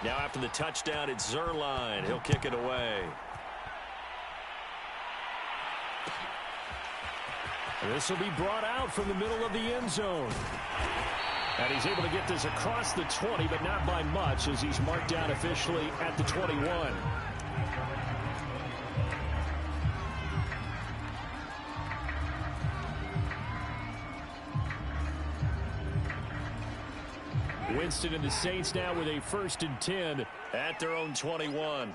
Now after the touchdown, it's Zerline. He'll kick it away. This will be brought out from the middle of the end zone. And he's able to get this across the 20, but not by much, as he's marked down officially at the 21. Winston and the Saints now with a 1st and 10 at their own 21.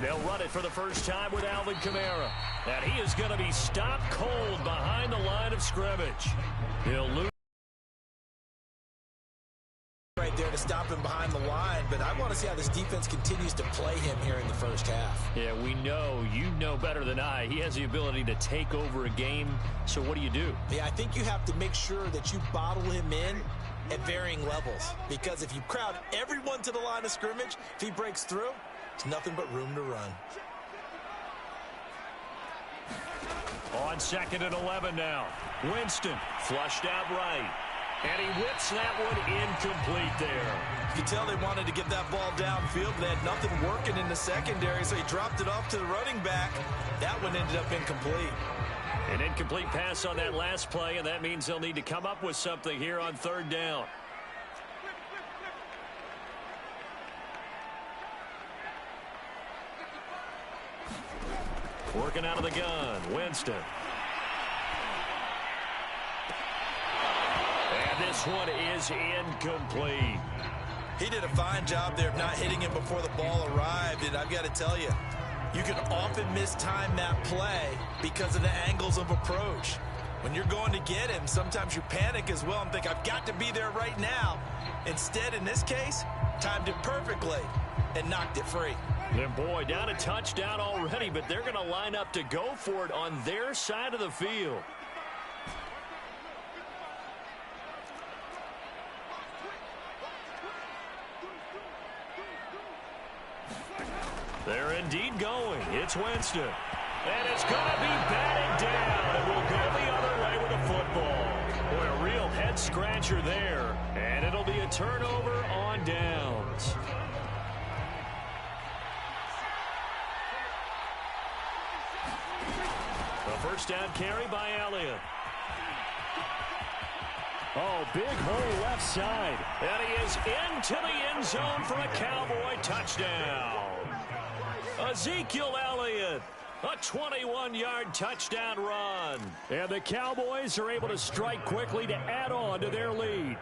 They'll run it for the first time with Alvin Kamara. And he is going to be stopped cold behind the line of scrimmage. He'll lose right there to stop him behind the line, but I want to see how this defense continues to play him here in the first half. Yeah, we know, you know better than I, he has the ability to take over a game. So what do you do? Yeah, I think you have to make sure that you bottle him in at varying levels, because if you crowd everyone to the line of scrimmage, if he breaks through, it's nothing but room to run. On 2nd and 11 now. Winston flushed out right. And he whips that one incomplete there. You can tell they wanted to get that ball downfield, but they had nothing working in the secondary, so he dropped it off to the running back. That one ended up incomplete. An incomplete pass on that last play, and that means they'll need to come up with something here on 3rd down. Working out of the gun, Winston. And this one is incomplete. He did a fine job there of not hitting him before the ball arrived, and I've got to tell you, you can often mistime that play because of the angles of approach. When you're going to get him, sometimes you panic as well and think, I've got to be there right now. Instead, in this case, timed it perfectly and knocked it free. And boy, down a touchdown already, but they're going to line up to go for it on their side of the field. They're indeed going. It's Winston. And it's going to be batted down. It will go the other way with the football. Boy, a real head-scratcher there. And it'll be a turnover on downs. The first down carry by Elliott. Oh, big hole left side. And he is into the end zone for a Cowboy touchdown. Ezekiel Elliott, a 21-yard touchdown run. And the Cowboys are able to strike quickly to add on to their lead.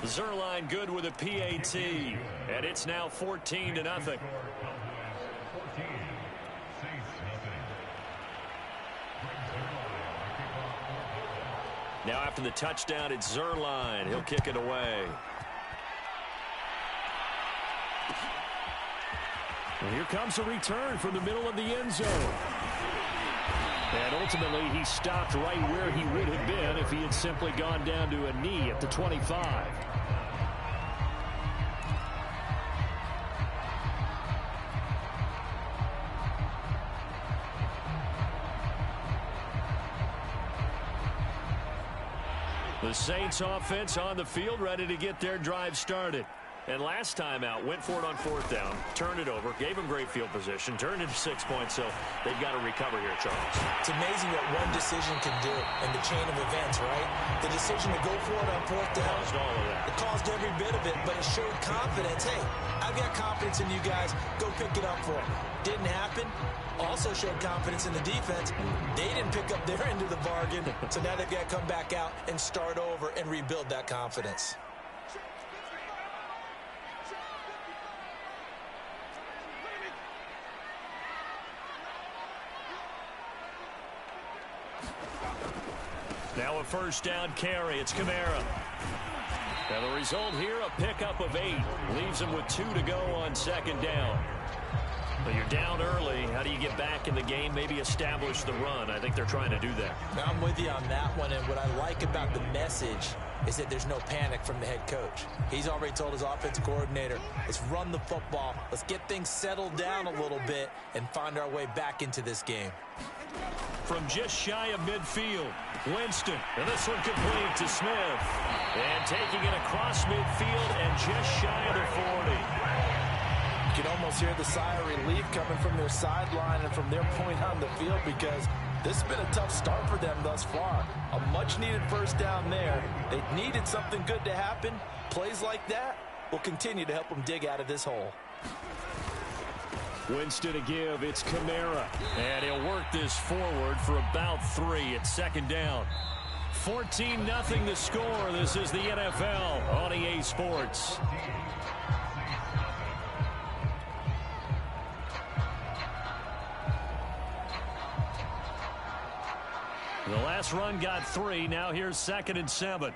Zerline good with a PAT, and it's now 14-0. Now after the touchdown, it's Zerline. He'll kick it away. And here comes a return from the middle of the end zone. And ultimately, he stopped right where he would have been if he had simply gone down to a knee at the 25. The Saints offense on the field, ready to get their drive started. And last time out, went for it on 4th down, turned it over, gave them great field position, turned it to 6 points, so they've got to recover here, Charles. It's amazing what one decision can do in the chain of events, right? The decision to go for it on 4th down. Caused all of that. It caused every bit of it, but it showed confidence. Hey, I've got confidence in you guys. Go pick it up for it. Didn't happen. Also showed confidence in the defense. They didn't pick up their end of the bargain, so now they've got to come back out and start over and rebuild that confidence. Now a first down carry. It's Kamara. And the result here, a pickup of 8. Leaves him with 2 to go on 2nd down. Well, you're down early. How do you get back in the game, maybe establish the run? I think they're trying to do that. Now, I'm with you on that one, and what I like about the message is that there's no panic from the head coach. He's already told his offensive coordinator, let's run the football, let's get things settled down a little bit and find our way back into this game. From just shy of midfield, Winston. And this one complete to Smith. And taking it across midfield and just shy of the 40. You can almost hear the sigh of relief coming from their sideline and from their point on the field, because this has been a tough start for them thus far. A much-needed first down there. They needed something good to happen. Plays like that will continue to help them dig out of this hole. Winston to give. It's Kamara. And he'll work this forward for about 3. It's second down. 14-0 the score. This is the NFL on EA Sports. The last run got 3. Now here's 2nd and 7.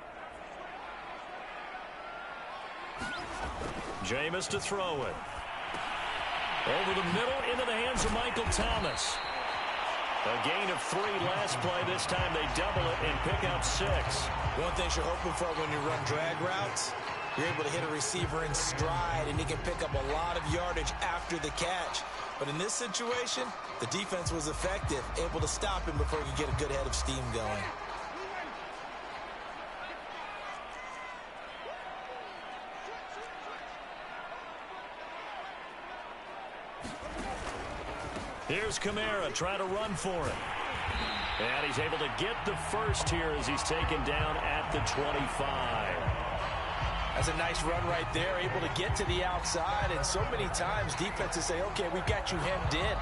Jameis to throw it. Over the middle, into the hands of Michael Thomas. A gain of 3 last play. This time they double it and pick up 6. One thing you're hoping for when you run drag routes, you're able to hit a receiver in stride, and he can pick up a lot of yardage after the catch. But in this situation, the defense was effective, able to stop him before he could get a good head of steam going. Here's Kamara trying to run for it. And he's able to get the first here as he's taken down at the 25. That's a nice run right there, able to get to the outside. And so many times defenses say, okay, we've got you hemmed in.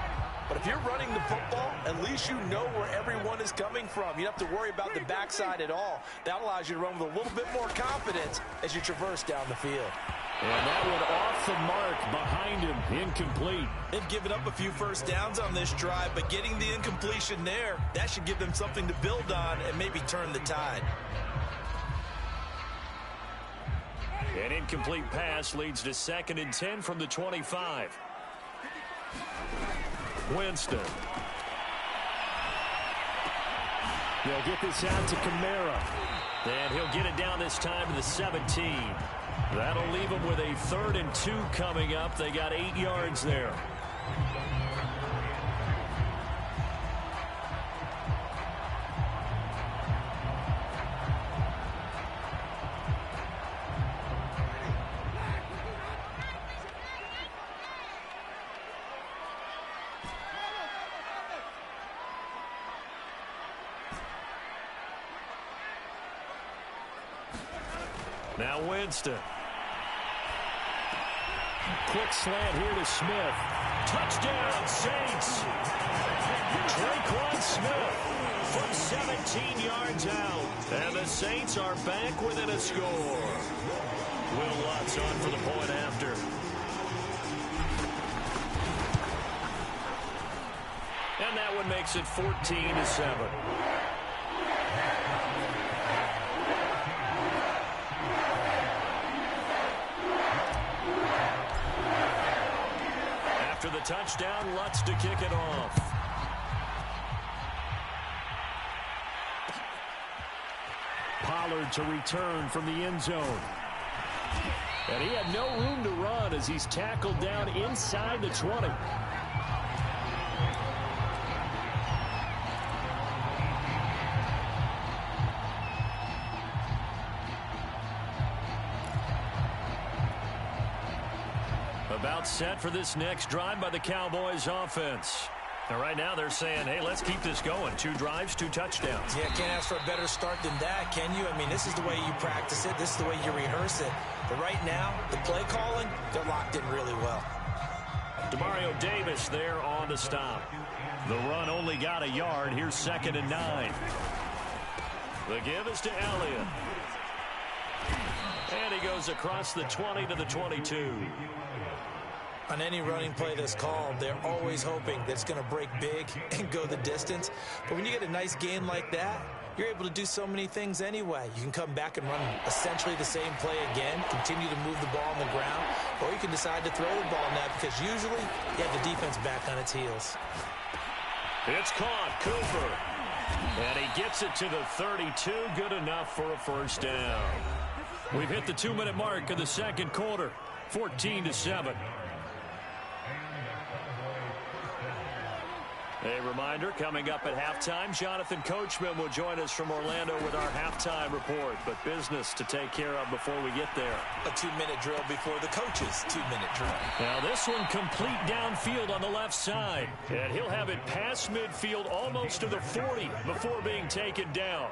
But if you're running the football, at least you know where everyone is coming from. You don't have to worry about the backside at all. That allows you to run with a little bit more confidence as you traverse down the field. And that one off the mark behind him, incomplete. They've given up a few first downs on this drive, but getting the incompletion there, that should give them something to build on and maybe turn the tide. An incomplete pass leads to 2nd and 10 from the 25. Winston. They'll get this out to Kamara. And he'll get it down this time to the 17. That'll leave them with a 3rd and 2 coming up. They got 8 yards there. Now Winston. Quick slant here to Smith. Touchdown, Saints. Traquan Smith from 17 yards out. And the Saints are back within a score. Will Lutz on for the point after. And that one makes it 14-7. After the touchdown, Lutz to kick it off. Pollard to return from the end zone. And he had no room to run as he's tackled down inside the 20. About set for this next drive by the Cowboys offense. And right now they're saying, hey, let's keep this going. 2 drives, 2 touchdowns. Yeah, can't ask for a better start than that, can you? I mean, this is the way you practice it. This is the way you rehearse it. But right now, the play calling, they're locked in really well. Demario Davis there on the stop. The run only got a yard. Here's 2nd and 9. The give is to Elliott. And he goes across the 20 to the 22. On any running play that's called, they're always hoping that it's going to break big and go the distance. But when you get a nice gain like that, you're able to do so many things anyway. You can come back and run essentially the same play again, continue to move the ball on the ground, or you can decide to throw the ball now because usually you have the defense back on its heels. It's caught, Cooper. And he gets it to the 32, good enough for a first down. We've hit the 2-minute mark of the second quarter, 14-7. A reminder, coming up at halftime, Jonathan Coachman will join us from Orlando with our halftime report. But business to take care of before we get there. A 2-minute drill before the coach's 2-minute drill. Now this one complete downfield on the left side. And he'll have it past midfield almost to the 40 before being taken down.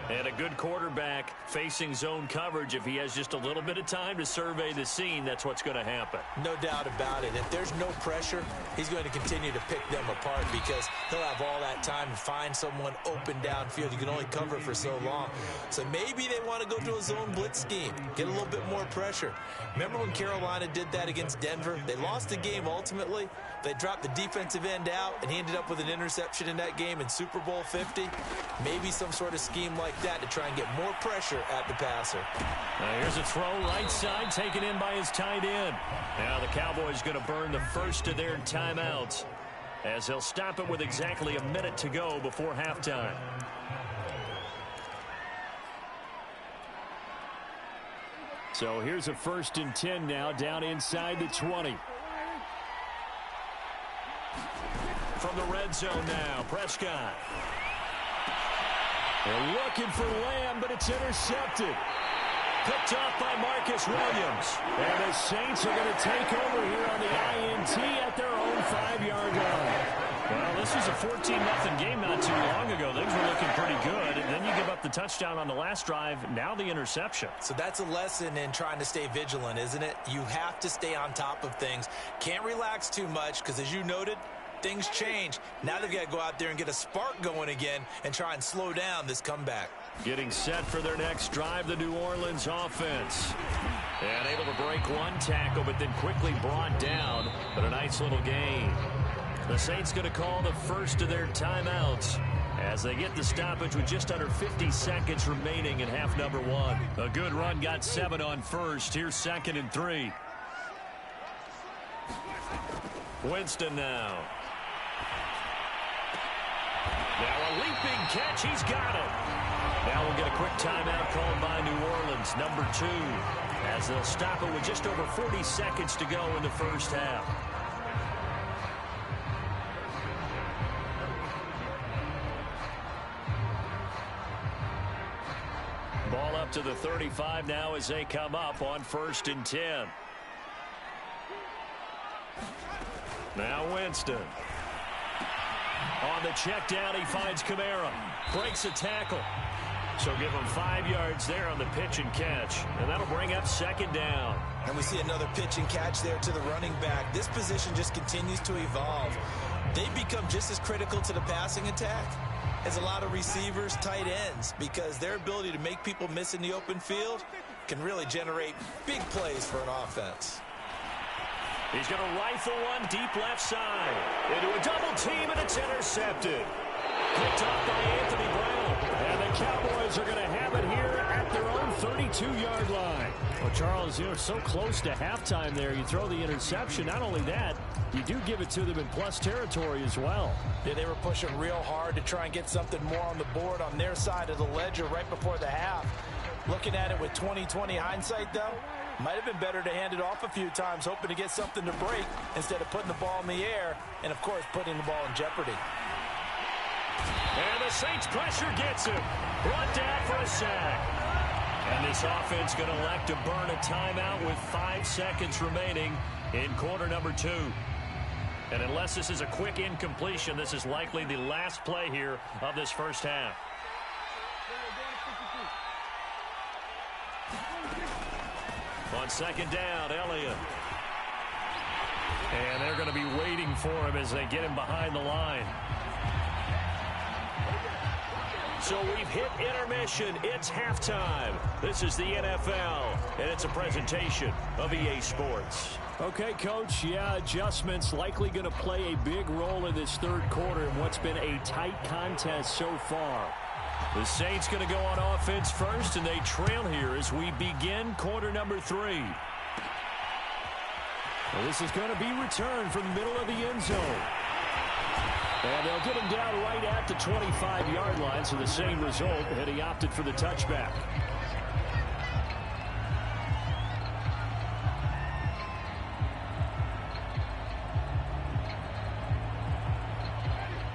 And a good quarterback facing zone coverage. If he has just a little bit of time to survey the scene, that's what's going to happen. No doubt about it. If there's no pressure, he's going to continue to pick them apart because he'll have all that time to find someone open downfield. You can only cover for so long. So maybe they want to go to a zone blitz scheme, get a little bit more pressure. Remember when Carolina did that against Denver? They lost the game ultimately. They dropped the defensive end out, and he ended up with an interception in that game in Super Bowl 50. Maybe some sort of scheme like that to try and get more pressure at the passer. Now here's a throw right side taken in by his tight end. Now the Cowboys going to burn the first of their timeouts as they'll stop it with exactly a minute to go before halftime. So here's a 1st and 10 now down inside the 20. From the red zone now, Prescott. They're looking for Lamb, but it's intercepted. Picked off by Marcus Williams. And the Saints are going to take over here on the INT at their own 5-yard line. Well, this was a 14-0 game not too long ago. Things were looking pretty good. And then you give up the touchdown on the last drive. Now the interception. So that's a lesson in trying to stay vigilant, isn't it? You have to stay on top of things. Can't relax too much because, as you noted, things change. Now they've got to go out there and get a spark going again and try and slow down this comeback. Getting set for their next drive, the New Orleans offense. And able to break one tackle, but then quickly brought down. But a nice little gain. The Saints going to call the first of their timeouts as they get the stoppage with just under 50 seconds remaining in half number 1. A good run got 7 on first. Here's 2nd and 3. Winston now. Now a leaping catch. He's got it. Now we'll get a quick timeout called by New Orleans, number 2, as they'll stop it with just over 40 seconds to go in the first half. Ball up to the 35 now as they come up on 1st and 10. Now Winston. On the check down, he finds Kamara. Breaks a tackle. So give him 5 yards there on the pitch and catch. And that'll bring up 2nd down. And we see another pitch and catch there to the running back. This position just continues to evolve. They become just as critical to the passing attack as a lot of receivers, tight ends, because their ability to make people miss in the open field can really generate big plays for an offense. He's going to rifle one deep left side. Into a double team, and it's intercepted. Picked off by Anthony Brown. And the Cowboys are going to have it here at their own 32-yard line. Well, Charles, you're so close to halftime there. You throw the interception. Not only that, you do give it to them in plus territory as well. Yeah, they were pushing real hard to try and get something more on the board on their side of the ledger right before the half. Looking at it with 20/20 hindsight, though, might have been better to hand it off a few times, hoping to get something to break instead of putting the ball in the air and, of course, putting the ball in jeopardy. And the Saints pressure gets him. Brought down for a sack. And this offense going to elect to burn a timeout with 5 seconds remaining in quarter number 2. And unless this is a quick incompletion, this is likely the last play here of this first half. On 2nd down, Elliott. And they're going to be waiting for him as they get him behind the line. So we've hit intermission. It's halftime. This is the NFL, and it's a presentation of EA Sports. Okay, Coach, yeah, adjustments likely going to play a big role in this third quarter in what's been a tight contest so far. The Saints going to go on offense first, and they trail here as we begin quarter number 3. Well, this is going to be returned from the middle of the end zone. And they'll get him down right at the 25-yard line, so the same result, and he opted for the touchback.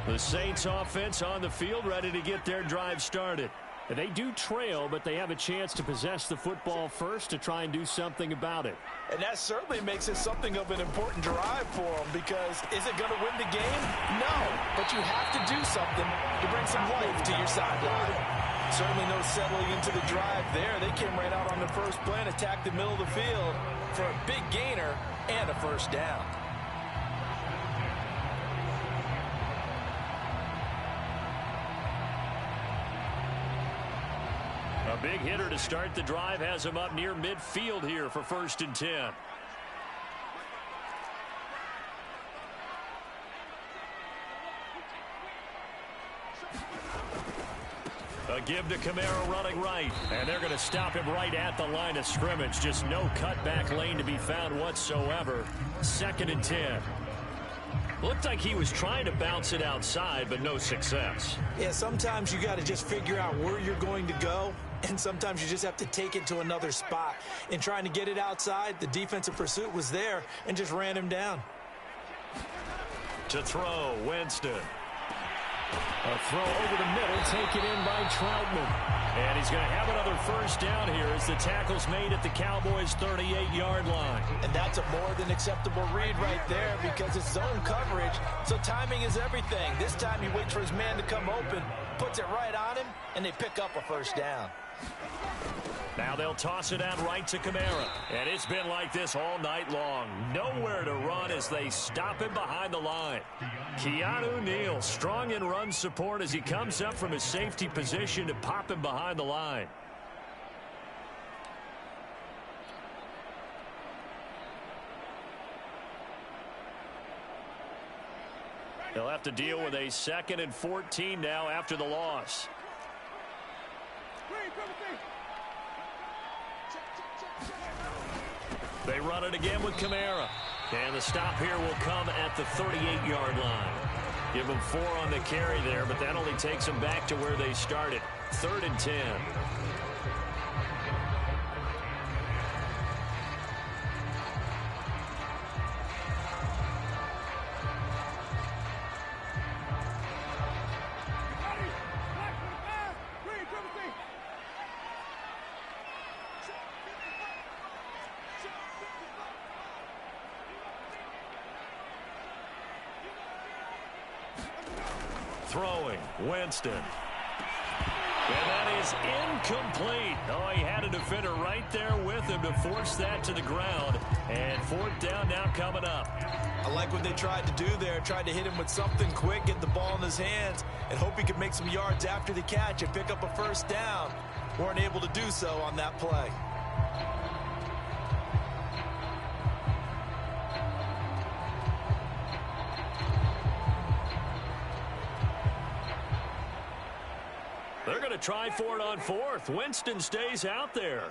The Saints offense on the field, ready to get their drive started. And they do trail, but they have a chance to possess the football first to try and do something about it. And that certainly makes it something of an important drive for them, because is it going to win the game? No, but you have to do something to bring some life to your sideline. Certainly no settling into the drive there. They came right out on the first play and attacked the middle of the field for a big gainer and a first down. A big hitter to start the drive has him up near midfield here for 1st and 10. A give to Kamara running right, and they're going to stop him right at the line of scrimmage. Just no cutback lane to be found whatsoever. 2nd and 10. Looked like he was trying to bounce it outside, but no success. Yeah, sometimes you got to just figure out where you're going to go, and sometimes you just have to take it to another spot. In trying to get it outside, the defensive pursuit was there and just ran him down. To throw, Winston. A throw over the middle, taken in by Troutman. And he's going to have another first down here as the tackle's made at the Cowboys' 38-yard line. And that's a more than acceptable read right there, because it's zone coverage, so timing is everything. This time he waits for his man to come open, puts it right on him, and they pick up a first down. Now they'll toss it out right to Kamara. And it's been like this all night long. Nowhere to run as they stop him behind the line. Keanu Neal strong in run support as he comes up from his safety position to pop him behind the line. They'll have to deal with a 2nd and 14 now after the loss. They run it again with Kamara. And the stop here will come at the 38-yard line. Give them 4 on the carry there, but that only takes them back to where they started. 3rd and 10. Throwing, Winston. And that is incomplete. Oh, he had a defender right there with him to force that to the ground. And 4th down now coming up. I like what they tried to do there. Tried to hit him with something quick, get the ball in his hands, and hope he could make some yards after the catch and pick up a first down. Weren't able to do so on that play. They're going to try for it on 4th. Winston stays out there.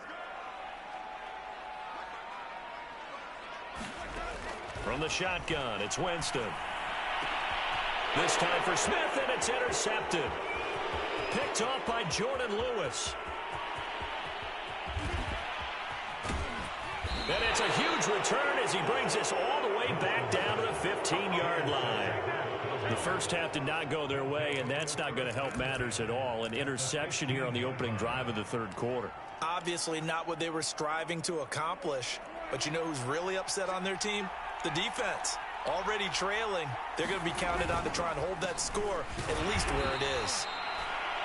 From the shotgun, it's Winston. This time for Smith, and it's intercepted. Picked off by Jordan Lewis. And it's a huge return as he brings us all the way back down to the 15-yard line. The first half did not go their way, and that's not going to help matters at all. An interception here on the opening drive of the 3rd quarter. Obviously not what they were striving to accomplish. But you know who's really upset on their team? The defense. Already trailing. They're going to be counted on to try and hold that score at least where it is.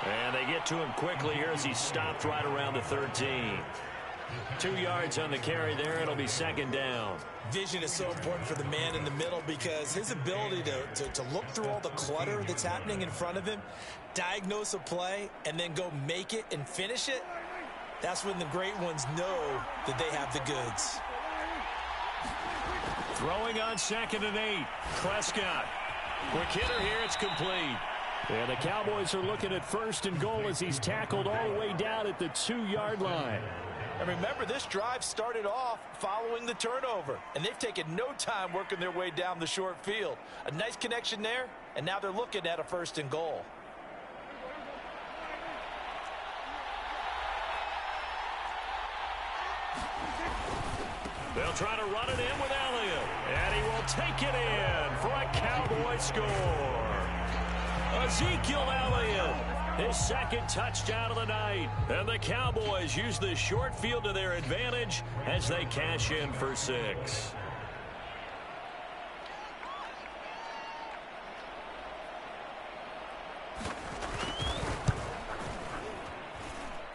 And they get to him quickly here as he stopped right around the 13. 2 yards on the carry there. It'll be 2nd down. Vision is so important for the man in the middle, because his ability to look through all the clutter that's happening in front of him, diagnose a play, and then go make it and finish it, that's when the great ones know that they have the goods. Throwing on 2nd and 8. Prescott. Quick hitter here. It's complete. And the Cowboys are looking at 1st and goal as he's tackled all the way down at the 2-yard line. And remember, this drive started off following the turnover, and they've taken no time working their way down the short field. A nice connection there, and now they're looking at a 1st and goal. They'll try to run it in with Elliott, and he will take it in for a Cowboy score. Ezekiel Elliott, his 2nd touchdown of the night. And the Cowboys use the short field to their advantage as they cash in for 6.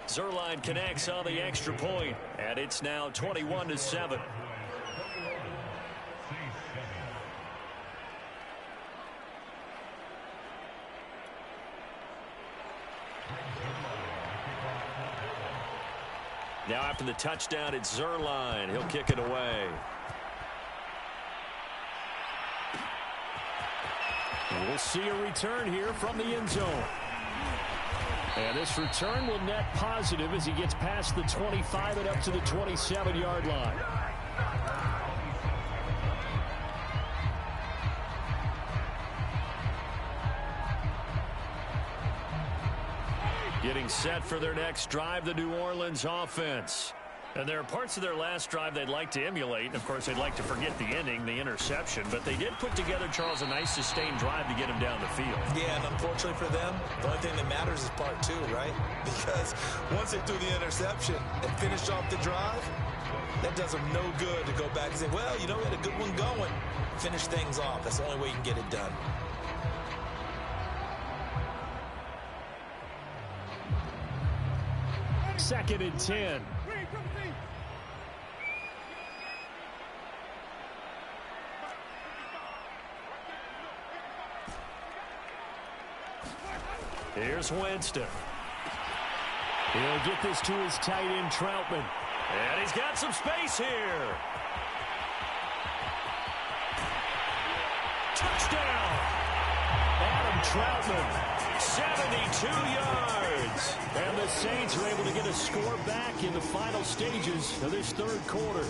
Zerline connects on the extra point, and it's now 21-7. Now after the touchdown, it's Zerline. He'll kick it away. We'll see a return here from the end zone. And this return will net positive as he gets past the 25 and up to the 27-yard line. Getting set for their next drive, the New Orleans offense. And there are parts of their last drive they'd like to emulate. And of course, they'd like to forget the ending, the interception. But they did put together, Charles, a nice sustained drive to get him down the field. Yeah, and unfortunately for them, the only thing that matters is part 2, right? Because once they threw the interception and finished off the drive, that does them no good to go back and say, well, you know, we had a good one going. Finish things off. That's the only way you can get it done. Second and 10. Here's Winston. He'll get this to his tight end, Troutman. And he's got some space here. Touchdown! Adam Troutman. 72 yards. And the Saints are able to get a score back in the final stages of this 3rd quarter.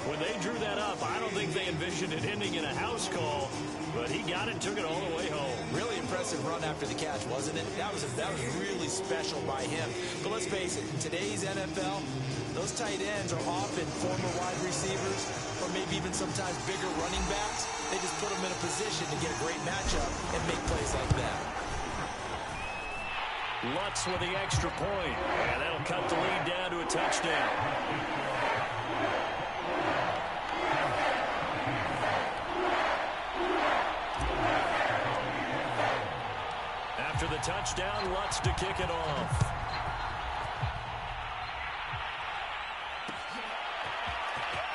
When they drew that up, I don't think they envisioned it ending in a house call, but he got it, took it all the way home. Really impressive run after the catch, wasn't it? That was really special by him. But let's face it, in today's NFL, those tight ends are often former wide receivers or maybe even sometimes bigger running backs. They just put them in a position to get a great matchup and make plays like that. Lutz with the extra point, and that'll cut the lead down to a touchdown. After the touchdown, Lutz to kick it off.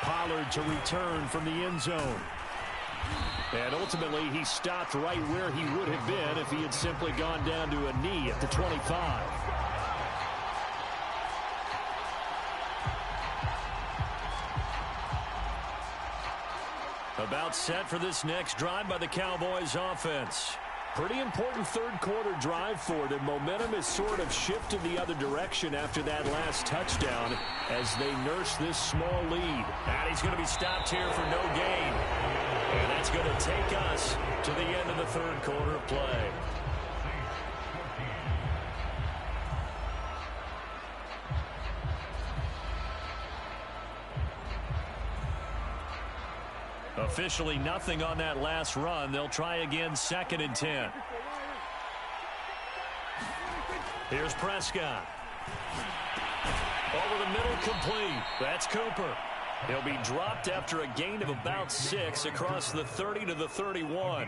Pollard to return from the end zone. And ultimately, he stopped right where he would have been if he had simply gone down to a knee at the 25. About set for this next drive by the Cowboys offense. Pretty important 3rd quarter drive for them. Momentum has sort of shifted the other direction after that last touchdown as they nurse this small lead. And he's going to be stopped here for no gain. And that's going to take us to the end of the 3rd quarter of play. Officially nothing on that last run. They'll try again 2nd and 10. Here's Prescott. Over the middle, complete. That's Cooper. He'll be dropped after a gain of about 6 across the 30 to the 31.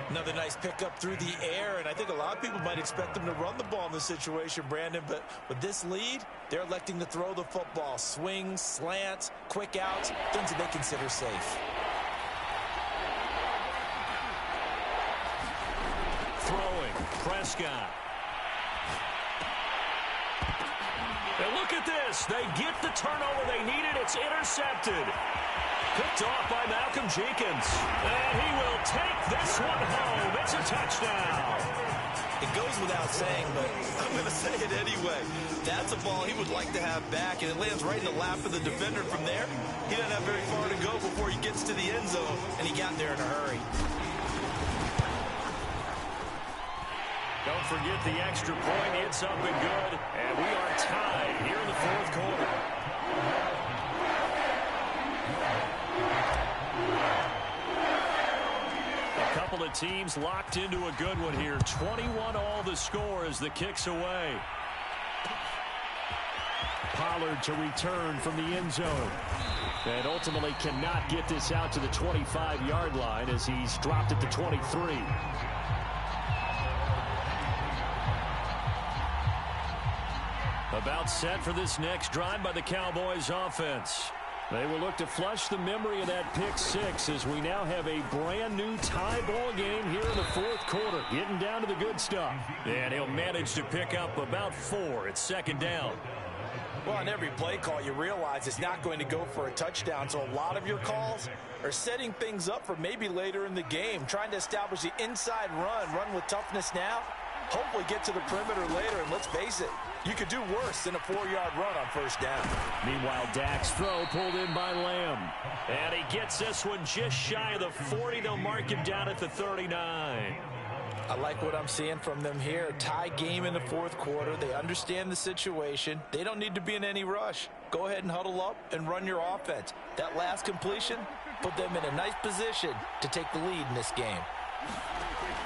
Another nice pickup through the air, and I think a lot of people might expect them to run the ball in this situation, Brandon, but with this lead, they're electing to throw the football. Swings, slants, quick outs, things that they consider safe. Throwing, Prescott. And look at this. They get the turnover they needed. It's intercepted. Picked off by Malcolm Jenkins. And he will take this one home. It's a touchdown. It goes without saying, but I'm going to say it anyway. That's a ball he would like to have back, and it lands right in the lap of the defender from there. He doesn't have very far to go before he gets to the end zone, and he got there in a hurry. Don't forget the extra point. It's up and good, and we are tied here in the fourth quarter. A couple of teams locked into a good one here. 21 all the score as the kick's away. Pollard to return from the end zone. And ultimately cannot get this out to the 25-yard line as he's dropped at the 23. About set for this next drive by the Cowboys offense. They will look to flush the memory of that pick six as we now have a brand new tie ball game here in the fourth quarter. Getting down to the good stuff. And he'll manage to pick up about 4 at second down. Well, on every play call, you realize it's not going to go for a touchdown, so a lot of your calls are setting things up for maybe later in the game, trying to establish the inside run with toughness now, hopefully get to the perimeter later, and let's face it, you could do worse than a 4-yard run on first down. Meanwhile, Dak's throw pulled in by Lamb. And he gets this one just shy of the 40. They'll mark him down at the 39. I like what I'm seeing from them here. Tie game in the fourth quarter. They understand the situation. They don't need to be in any rush. Go ahead and huddle up and run your offense. That last completion put them in a nice position to take the lead in this game.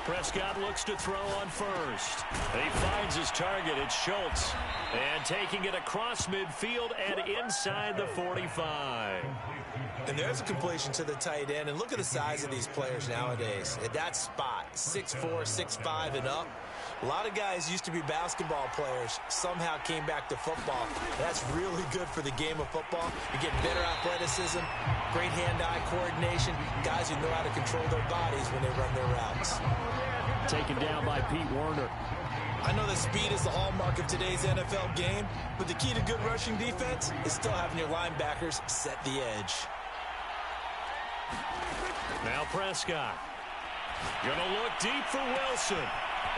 Prescott looks to throw on first. He finds his target. It's Schultz. And taking it across midfield and inside the 45. And there's a completion to the tight end. And look at the size of these players nowadays. At that spot, 6'4", 6'5", and up. A lot of guys used to be basketball players, somehow came back to football. That's really good for the game of football. You get better athleticism, great hand-eye coordination, guys who know how to control their bodies when they run their routes. Taken down by Pete Werner. I know that speed is the hallmark of today's NFL game, but the key to good rushing defense is still having your linebackers set the edge. Now Prescott. Gonna look deep for Wilson.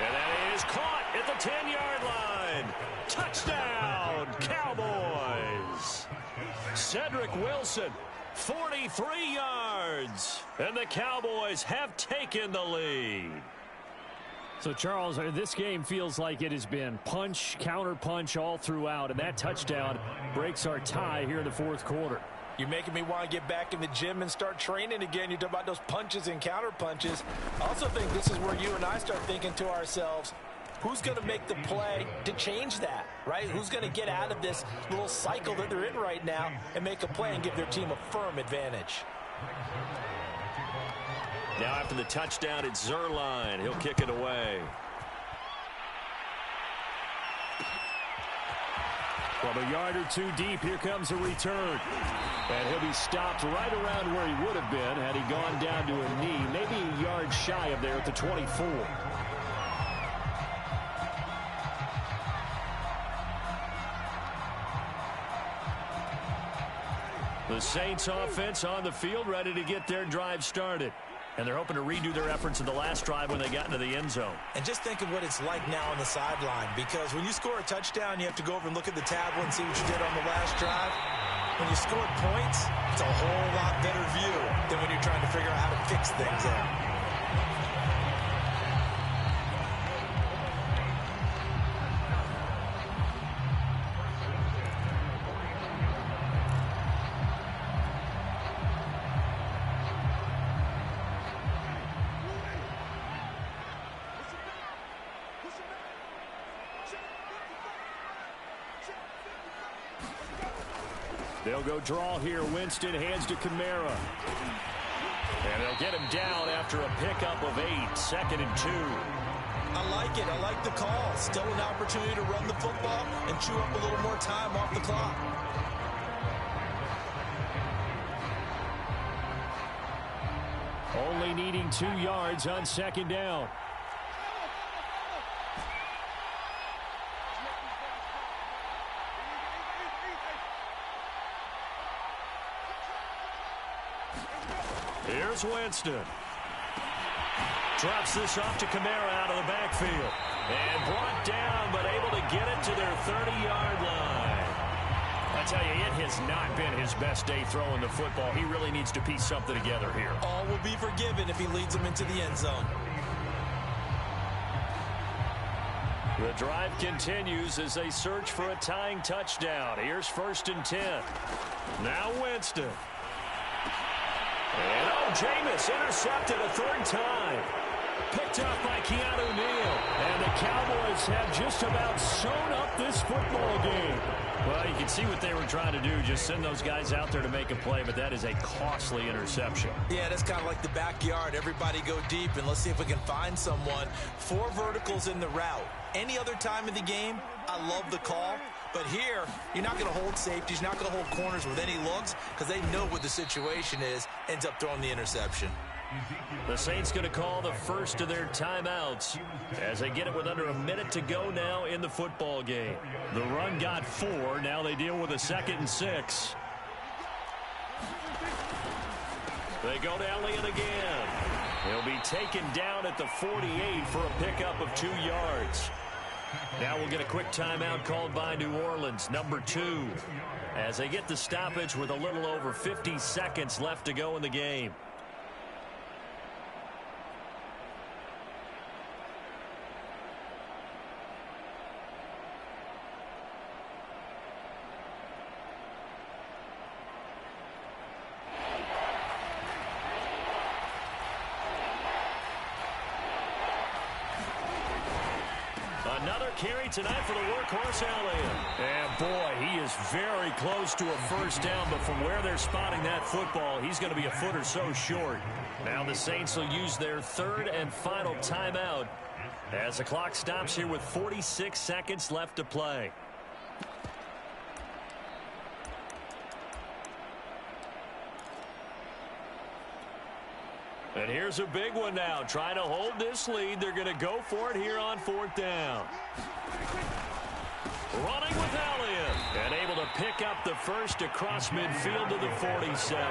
And that is caught at the 10-yard line. Touchdown, Cowboys. Cedric Wilson, 43 yards. And the Cowboys have taken the lead. So, Charles, this game feels like it has been punch, counter-punch all throughout. And that touchdown breaks our tie here in the fourth quarter. You're making me want to get back in the gym and start training again. You talk about those punches and counter punches. I also think this is where you and I start thinking to ourselves, who's going to make the play to change that, right? Who's going to get out of this little cycle that they're in right now and make a play and give their team a firm advantage? Now after the touchdown, it's Zerline. He'll kick it away. From a yard or two deep, here comes a return. And he'll be stopped right around where he would have been had he gone down to a knee, maybe a yard shy of there at the 24. The Saints offense on the field, ready to get their drive started. And they're hoping to redo their efforts in the last drive when they got into the end zone. And just think of what it's like now on the sideline, because when you score a touchdown, you have to go over and look at the tablet and see what you did on the last drive. When you scored points, it's a whole lot better view than when you're trying to figure out how to fix things out. They'll go draw here. Winston hands to Kamara. And they'll get him down after a pickup of 8. 2nd and 2. I like it. I like the call. Still an opportunity to run the football and chew up a little more time off the clock. Only needing 2 yards on 2nd down. Here's Winston. Drops this off to Kamara out of the backfield. And brought down, but able to get it to their 30-yard line. I tell you, it has not been his best day throwing the football. He really needs to piece something together here. All will be forgiven if he leads them into the end zone. The drive continues as they search for a tying touchdown. Here's 1st and 10. Now Winston. And Jameis intercepted a 3rd time. Picked up by Keanu Neal. And the Cowboys have just about sewn up this football game. Well, you can see what they were trying to do. Just send those guys out there to make a play, but that is a costly interception. Yeah, that's kind of like the backyard. Everybody go deep, and let's see if we can find someone. 4 verticals in the route. Any other time of the game, I love the call. But here, you're not going to hold safeties. You're not going to hold corners with any looks because they know what the situation is. Ends up throwing the interception. The Saints going to call the first of their timeouts as they get it with under a minute to go now in the football game. The run got 4. Now they deal with a 2nd and 6. They go to Elliott again. He'll be taken down at the 48 for a pickup of 2 yards. Now we'll get a quick timeout called by New Orleans, number 2, as they get the stoppage with a little over 50 seconds left to go in the game. Another carry tonight for the workhorse Elliott. And boy, he is very close to a 1st down, but from where they're spotting that football, he's going to be a foot or so short. Now the Saints will use their 3rd and final timeout as the clock stops here with 46 seconds left to play. And here's a big one now. Trying to hold this lead. They're going to go for it here on 4th down. Running with Elliott. And able to pick up the first across midfield to the 47.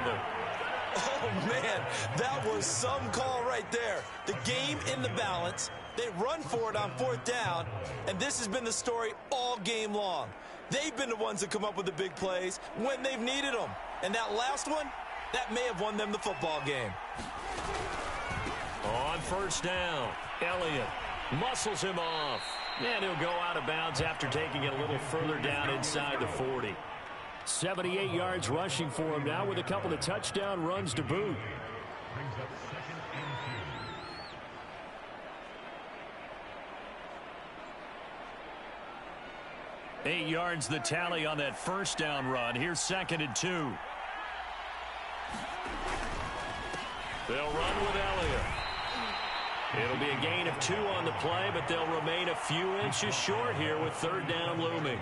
Oh, man, that was some call right there. The game in the balance. They run for it on 4th down. And this has been the story all game long. They've been the ones that come up with the big plays when they've needed them. And that last one, that may have won them the football game. On 1st down, Elliott muscles him off. And he'll go out of bounds after taking it a little further down inside the 40. 78 yards rushing for him now with a couple of touchdown runs to boot. Eight yards the tally on that 1st down run. Here's 2nd and 2. They'll run with Elliott. It'll be a gain of 2 on the play, but they'll remain a few inches short here with 3rd down looming.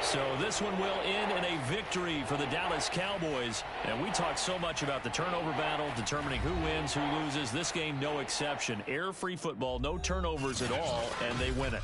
So this one will end in a victory for the Dallas Cowboys. And we talked so much about the turnover battle, determining who wins, who loses. This game, no exception. Error-free football, no turnovers at all, and they win it.